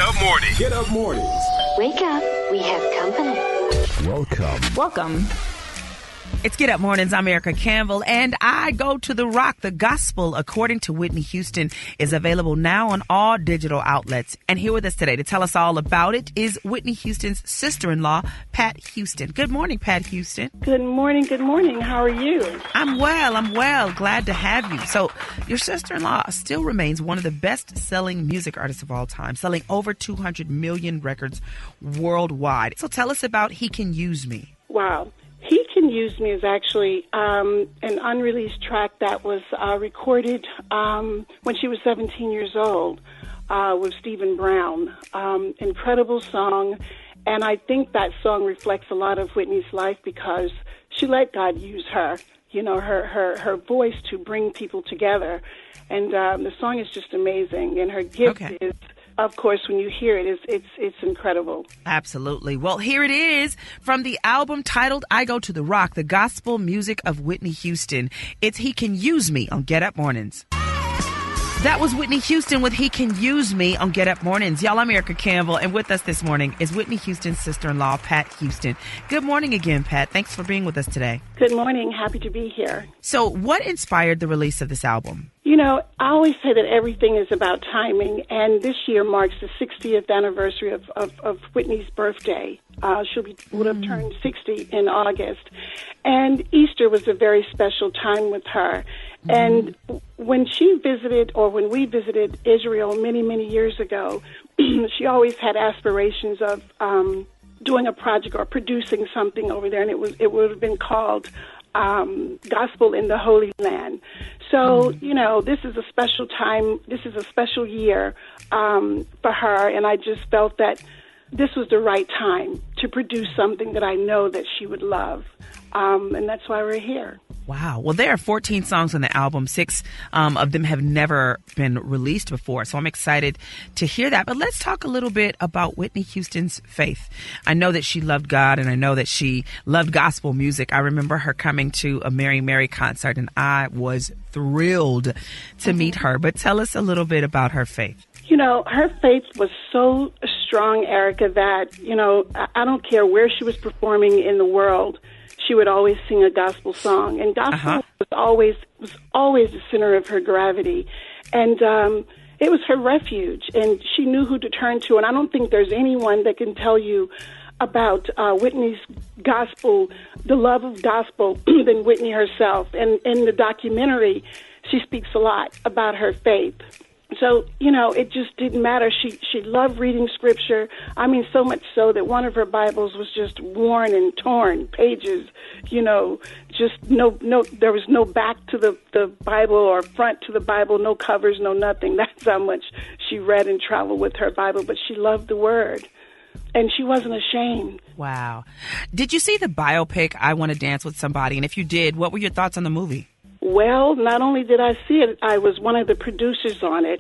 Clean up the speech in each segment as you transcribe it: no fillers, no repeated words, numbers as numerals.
Up Mornings. Get Up Mornings. Wake up. We have company. Welcome. It's Get Up Mornings. I'm Erica Campbell, and I Go to the Rock. The Gospel, according to Whitney Houston, is available now on all digital outlets. And here with us today to tell us all about it is Whitney Houston's sister-in-law, Pat Houston. Good morning, Pat Houston. Good morning. How are you? I'm well. Glad to have you. So your sister-in-law still remains one of the best-selling music artists of all time, selling over 200 million records worldwide. So tell us about He Can Use Me. Wow. He Can Use Me is actually an unreleased track that was recorded when she was 17 years old with Stephen Brown. Incredible song, and I think that song reflects a lot of Whitney's life because she let God use her, her voice to bring people together. And the song is just amazing, and her gift is, of course, when you hear it, it's incredible. Absolutely. Well, here it is from the album titled I Go to the Rock, the gospel music of Whitney Houston. It's He Can Use Me on Get Up Mornings. That was Whitney Houston with He Can Use Me on Get Up Mornings. Y'all, I'm Erica Campbell, and with us this morning is Whitney Houston's sister-in-law, Pat Houston. Good morning again, Pat. Thanks for being with us today. Good morning. Happy to be here. So what inspired the release of this album? I always say that everything is about timing, and this year marks the 60th anniversary of Whitney's birthday. She would have turned 60 in August, and Easter was a very special time with her. And when she visited, or when we visited Israel many, many years ago, she always had aspirations of doing a project or producing something over there, and it would have been called Gospel in the Holy Land. So, this is a special time. This is a special year for her, and I just felt that this was the right time to produce something that I know that she would love, and that's why we're here. Wow. Well, there are 14 songs on the album. 6 of them have never been released before, so I'm excited to hear that. But let's talk a little bit about Whitney Houston's faith. I know that she loved God, and I know that she loved gospel music. I remember her coming to a Mary Mary concert, and I was thrilled to meet her. But tell us a little bit about her faith. Her faith was so strong, Erica, that, I don't care where she was performing in the world, she would always sing a gospel song. And gospel was always the center of her gravity. And it was her refuge, and she knew who to turn to. And I don't think there's anyone that can tell you about Whitney's gospel, the love of gospel, than Whitney herself. And in the documentary, she speaks a lot about her faith. So, it just didn't matter. She loved reading scripture. I mean, so much so that one of her Bibles was just worn and torn pages, just there was no back to the Bible or front to the Bible, no covers, no nothing. That's how much she read and traveled with her Bible. But she loved the Word, and she wasn't ashamed. Wow. Did you see the biopic, I Want to Dance with Somebody? And if you did, what were your thoughts on the movie? Well, not only did I see it, I was one of the producers on it.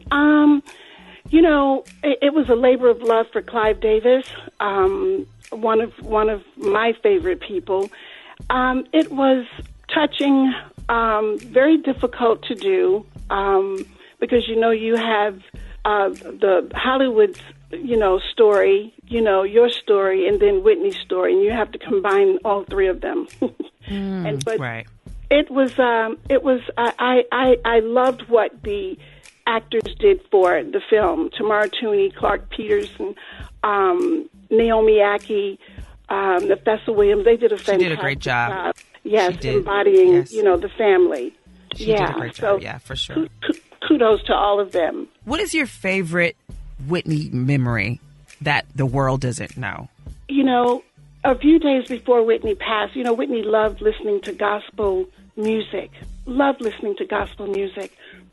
It was a labor of love for Clive Davis, one of my favorite people. It was touching, very difficult to do, because you have the Hollywood's story, your story, and then Whitney's story, and you have to combine all three of them. Right. It was. I loved what the actors did for the film. Tamara Tooney, Clark Peterson, Naomi Ackie, Nefessa Williams. They did a fantastic She did a great job. Yes, embodying the family. She did a great job. Yeah, for sure. Kudos to all of them. What is your favorite Whitney memory that the world doesn't know? A few days before Whitney passed, Whitney loved listening to gospel music,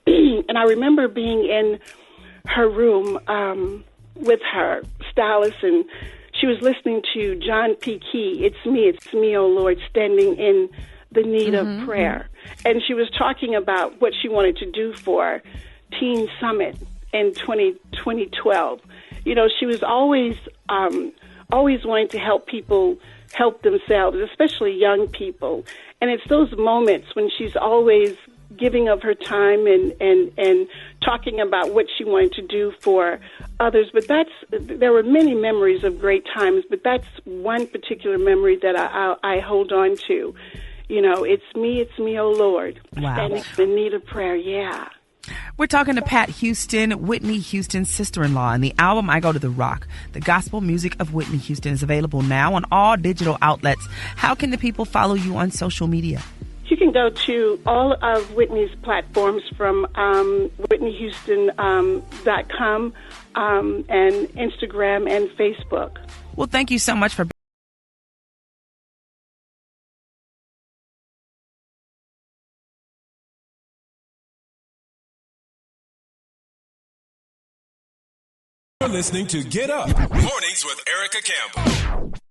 and I remember being in her room with her stylist, and she was listening to John P. Key, It's me, oh Lord, standing in the need of prayer. And she was talking about what she wanted to do for Teen Summit in 2012. She was always wanting to help people help themselves, especially young people. And it's those moments when she's always giving of her time and talking about what she wanted to do for others. But there were many memories of great times, but that's one particular memory that I hold on to. It's me, oh Lord. Wow. Standing in need of prayer, yeah. We're talking to Pat Houston, Whitney Houston's sister-in-law, and the album I Go to the Rock, the gospel music of Whitney Houston, is available now on all digital outlets. How can the people follow you on social media? You can go to all of Whitney's platforms from WhitneyHouston.com and Instagram and Facebook. Well, thank you so much for You're listening to Get Up Mornings with Erica Campbell.